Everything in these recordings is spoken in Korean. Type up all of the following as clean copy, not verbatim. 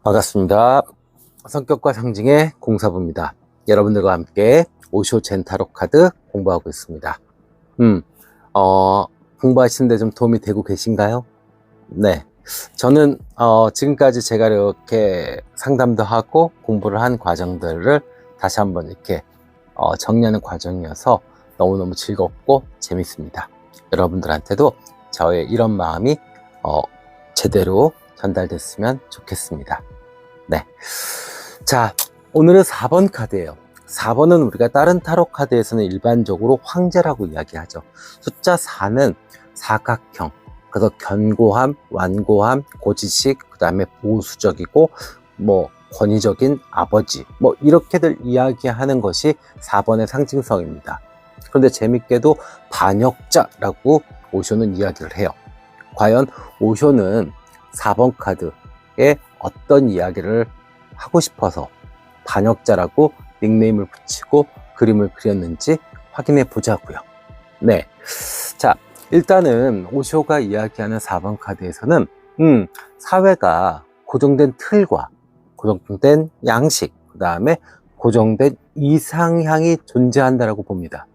반갑습니다. 성격과 상징의 공사부입니다. 여러분들과 함께 오쇼 젠타로 카드 공부하고 있습니다. 공부하시는데 좀 도움이 되고 계신가요? 네. 저는 지금까지 제가 이렇게 상담도 하고 공부를 한 과정들을 다시 한번 이렇게 정리하는 과정이어서 너무너무 즐겁고 재밌습니다. 여러분들한테도 저의 이런 마음이 제대로 전달됐으면 좋겠습니다. 네. 자, 오늘은 4번 카드예요. 4번은 우리가 다른 타로 카드에서는 일반적으로 황제라고 이야기하죠. 숫자 4는 사각형, 그래서 견고함, 완고함, 고지식, 그 다음에 보수적이고 권위적인 아버지, 이렇게들 이야기하는 것이 4번의 상징성입니다. 그런데 재밌게도 반역자라고 오쇼는 이야기를 해요. 과연 오쇼는 4번 카드에 어떤 이야기를 하고 싶어서 반역자라고 닉네임을 붙이고 그림을 그렸는지 확인해 보자고요. 네. 자, 일단은 오쇼가 이야기하는 4번 카드에서는 사회가 고정된 틀과 고정된 양식, 그 다음에 고정된 이상향이 존재한다라고 봅니다.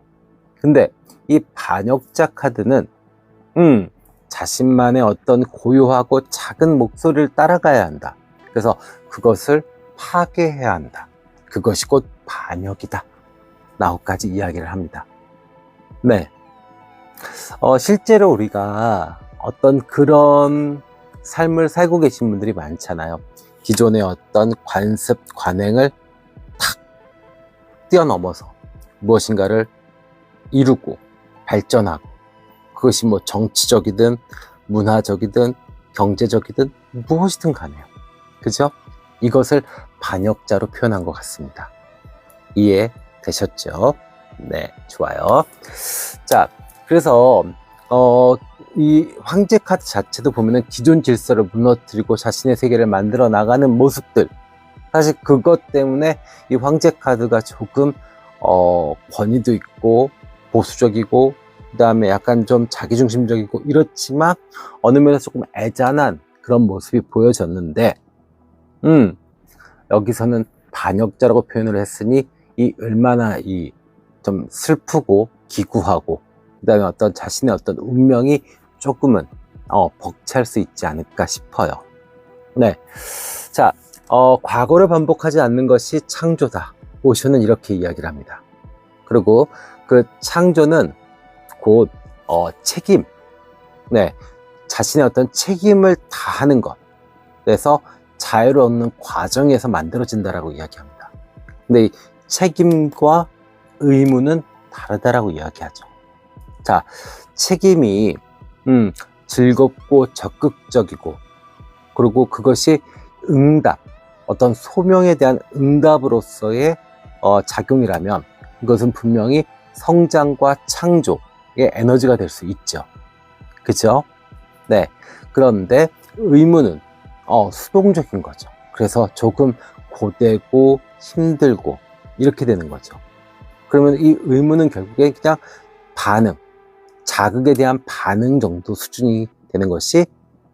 근데 이 반역자 카드는 자신만의 어떤 고요하고 작은 목소리를 따라가야 한다. 그래서 그것을 파괴해야 한다. 그것이 곧 반역이다. 라고까지 이야기를 합니다. 네. 실제로 우리가 어떤 그런 삶을 살고 계신 분들이 많잖아요. 기존의 어떤 관습, 관행을 탁 뛰어넘어서 무엇인가를 이루고 발전하고, 그것이 정치적이든 문화적이든 경제적이든 무엇이든 가네요. 그죠? 이것을 반역자로 표현한 것 같습니다. 이해되셨죠? 네, 좋아요. 자, 그래서 이 황제 카드 자체도 보면은 기존 질서를 무너뜨리고 자신의 세계를 만들어 나가는 모습들, 사실 그것 때문에 이 황제 카드가 조금 권위도 있고 보수적이고, 그 다음에 약간 좀 자기중심적이고 이렇지만 어느 면에서 조금 애잔한 그런 모습이 보여졌는데, 여기서는 반역자라고 표현을 했으니 이 얼마나 좀 슬프고 기구하고, 그 다음에 어떤 자신의 어떤 운명이 조금은 벅찰 수 있지 않을까 싶어요. 네. 자, 과거를 반복하지 않는 것이 창조다. 오쇼는 이렇게 이야기를 합니다. 그리고 그 창조는 곧 책임, 네, 자신의 어떤 책임을 다하는 것, 그래서 자유를 얻는 과정에서 만들어진다라고 이야기합니다. 근데 이 책임과 의무는 다르다라고 이야기하죠. 자, 책임이 즐겁고 적극적이고, 그리고 그것이 응답, 어떤 소명에 대한 응답으로서의 작용이라면 이것은 분명히 성장과 창조의 에너지가 될 수 있죠. 그죠? 네. 그런데 의무는 수동적인 거죠. 그래서 조금 고되고 힘들고 이렇게 되는 거죠. 그러면 이 의무는 결국에 그냥 반응, 자극에 대한 반응 정도 수준이 되는 것이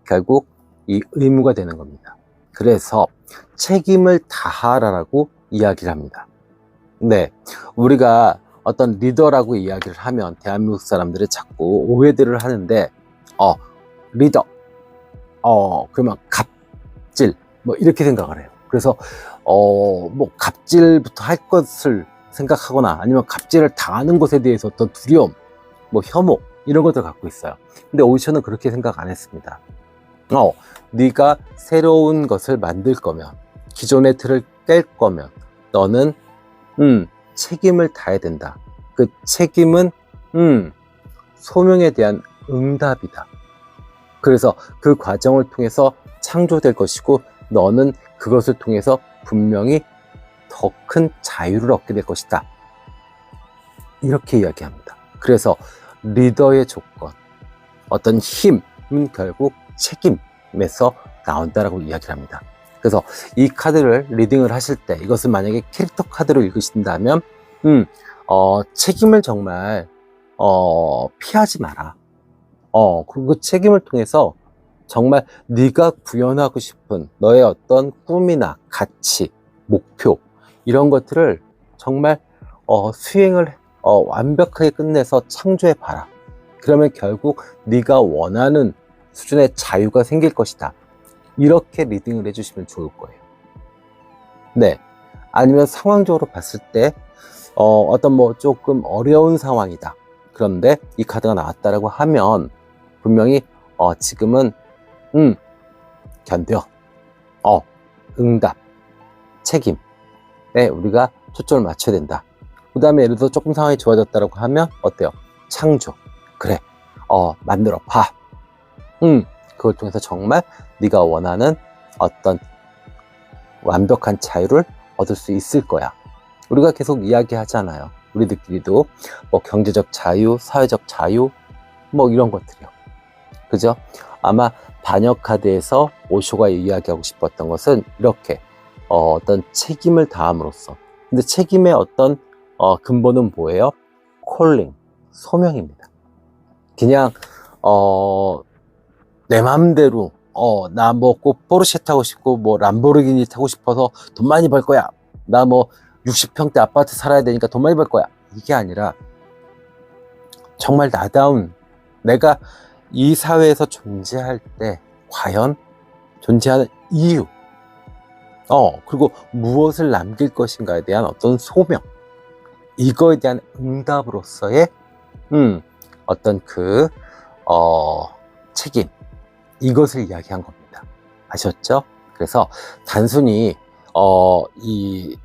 결국 이 의무가 되는 겁니다. 그래서 책임을 다하라라고 이야기를 합니다. 네. 우리가 어떤 리더라고 이야기를 하면 대한민국 사람들이 자꾸 오해들을 하는데, 리더, 그러면 갑질, 이렇게 생각을 해요. 그래서, 갑질부터 할 것을 생각하거나 아니면 갑질을 당하는 것에 대해서 어떤 두려움, 혐오, 이런 것들 갖고 있어요. 근데 오쇼는 그렇게 생각 안 했습니다. 네가 새로운 것을 만들 거면, 기존의 틀을 깰 거면, 너는, 책임을 다해야 된다. 그 책임은, 소명에 대한 응답이다. 그래서 그 과정을 통해서 창조될 것이고, 너는 그것을 통해서 분명히 더 큰 자유를 얻게 될 것이다. 이렇게 이야기합니다. 그래서 리더의 조건, 어떤 힘은 결국 책임에서 나온다라고 이야기를 합니다. 그래서 이 카드를 리딩을 하실 때, 이것을 만약에 캐릭터 카드로 읽으신다면 책임을 정말 피하지 마라. 그리고 그 책임을 통해서 정말 네가 구현하고 싶은 너의 어떤 꿈이나 가치, 목표 이런 것들을 정말 수행을 완벽하게 끝내서 창조해 봐라. 그러면 결국 네가 원하는 수준의 자유가 생길 것이다. 이렇게 리딩을 해주시면 좋을 거예요. 네. 아니면 상황적으로 봤을 때 어떤 뭐 조금 어려운 상황이다. 그런데 이 카드가 나왔다라고 하면 분명히 지금은 견뎌, 응답, 책임에 우리가 초점을 맞춰야 된다. 그 다음에 예를 들어 조금 상황이 좋아졌다라고 하면 어때요? 창조. 그래, 만들어 봐. 그걸 통해서 정말 네가 원하는 어떤 완벽한 자유를 얻을 수 있을 거야. 우리가 계속 이야기하잖아요. 우리들끼리도 뭐 경제적 자유, 사회적 자유 뭐 이런 것들이요. 그죠? 아마 반역 카드에서 오쇼가 이야기하고 싶었던 것은 이렇게 어떤 책임을 다함으로써, 근데 책임의 어떤 근본은 뭐예요? 콜링, 소명입니다. 그냥 내 맘대로 나 뭐 꼭 포르쉐 타고 싶고 뭐 람보르기니 타고 싶어서 돈 많이 벌 거야. 나 뭐 60평대 아파트 살아야 되니까 돈 많이 벌 거야. 이게 아니라 정말 나다운 내가 이 사회에서 존재할 때 과연 존재하는 이유, 그리고 무엇을 남길 것인가에 대한 어떤 소명, 이거에 대한 응답으로서의 어떤 책임, 이것을 이야기한 겁니다. 아셨죠? 그래서 단순히 이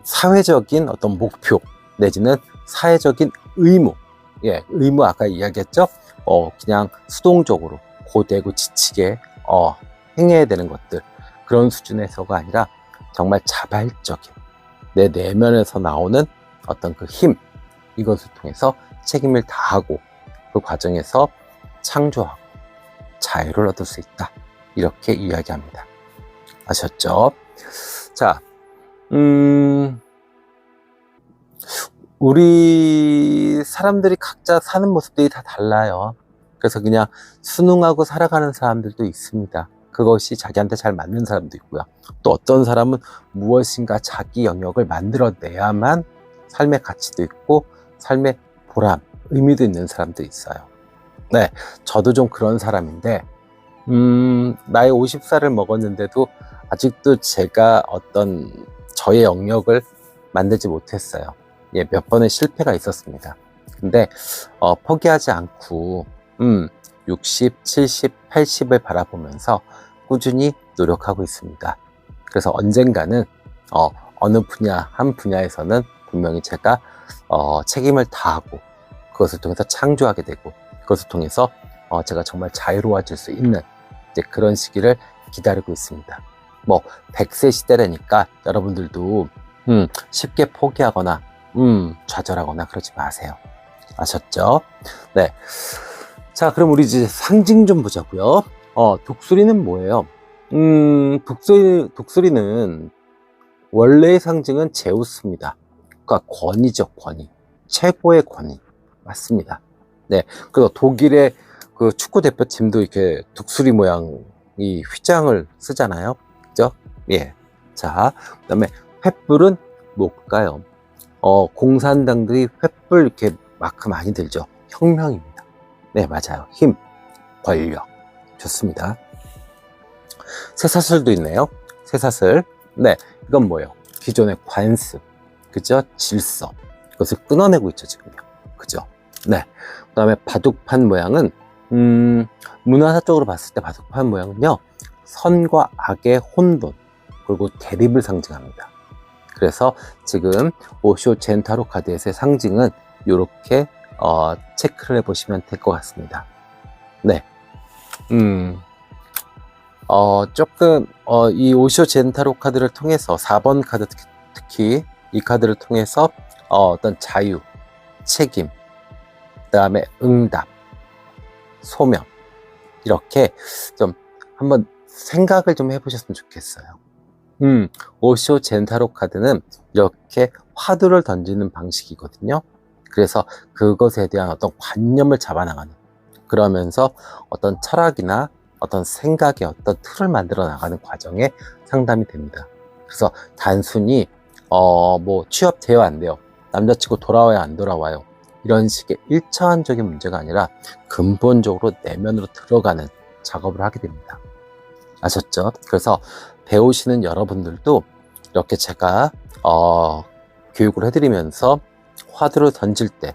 사회적인 어떤 목표 내지는 사회적인 의무, 의무 아까 이야기했죠? 그냥 수동적으로 고되고 지치게 행해야 되는 것들, 그런 수준에서가 아니라 정말 자발적인 내 내면에서 나오는 어떤 그 힘, 이것을 통해서 책임을 다하고 그 과정에서 창조하고 자유를 얻을 수 있다. 이렇게 이야기합니다. 아셨죠? 자, 우리 사람들이 각자 사는 모습들이 다 달라요. 그래서 그냥 순응하고 살아가는 사람들도 있습니다. 그것이 자기한테 잘 맞는 사람도 있고요. 또 어떤 사람은 무엇인가 자기 영역을 만들어내야만 삶의 가치도 있고 삶의 보람, 의미도 있는 사람도 있어요. 네, 저도 좀 그런 사람인데 나이 50살을 먹었는데도 아직도 제가 어떤 저의 영역을 만들지 못했어요. 몇 번의 실패가 있었습니다. 근데 포기하지 않고 60, 70, 80을 바라보면서 꾸준히 노력하고 있습니다. 그래서 언젠가는 어느 분야, 한 분야에서는 분명히 제가 책임을 다하고 그것을 통해서 창조하게 되고 그것을 통해서 제가 정말 자유로워질 수 있는 그런 시기를 기다리고 있습니다. 뭐 100세 시대라니까 여러분들도 쉽게 포기하거나 좌절하거나 그러지 마세요. 아셨죠? 네. 자, 그럼 우리 이제 상징 좀 보자고요. 독수리는 뭐예요? 독수리는 원래의 상징은 제우스입니다. 그러니까 권위죠, 권위. 최고의 권위. 맞습니다. 네. 그래서 독일의 그 축구 대표팀도 이렇게 독수리 모양 이 휘장을 쓰잖아요. 그죠? 예. 자, 그 다음에 횃불은 뭘까요? 공산당들이 횃불 이렇게 마크 많이 들죠. 혁명입니다. 네, 맞아요. 힘, 권력. 좋습니다. 쇠사슬도 있네요. 쇠사슬. 네, 이건 뭐예요? 기존의 관습, 그죠? 질서. 이것을 끊어내고 있죠, 지금요. 그죠? 네. 그 다음에 바둑판 모양은, 문화사적으로 봤을 때 바둑판 모양은요, 선과 악의 혼돈, 그리고 대립을 상징합니다. 그래서 지금 오쇼 젠타로 카드에서의 상징은 이렇게 체크를 해보시면 될 것 같습니다. 네. 조금 이 오쇼 젠타로 카드를 통해서 4번 카드 특히 이 카드를 통해서 어떤 자유, 책임, 그 다음에 응답, 소명 이렇게 좀 한번 생각을 좀 해보셨으면 좋겠어요. 오쇼 젠타로 카드는 이렇게 화두를 던지는 방식이거든요. 그래서 그것에 대한 어떤 관념을 잡아나가는, 그러면서 어떤 철학이나 어떤 생각의 어떤 틀을 만들어 나가는 과정에 상담이 됩니다. 그래서 단순히 뭐 취업 돼요 안 돼요, 남자친구 돌아와요 안 돌아와요, 이런 식의 일차원적인 문제가 아니라 근본적으로 내면으로 들어가는 작업을 하게 됩니다. 아셨죠? 그래서 배우시는 여러분들도 이렇게 제가 교육을 해드리면서 화두를 던질 때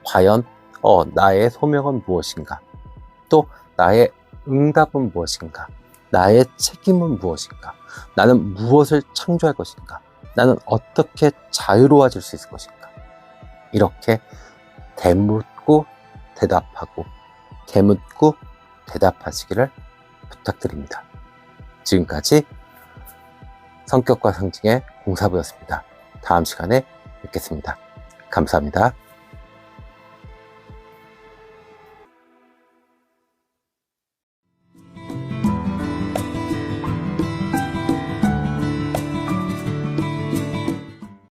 과연 나의 소명은 무엇인가, 또 나의 응답은 무엇인가, 나의 책임은 무엇인가, 나는 무엇을 창조할 것인가, 나는 어떻게 자유로워질 수 있을 것인가, 이렇게 되묻고 대답하고 되묻고 대답하시기를 부탁드립니다. 지금까지 성격과 상징의 공사부였습니다. 다음 시간에 뵙겠습니다. 감사합니다.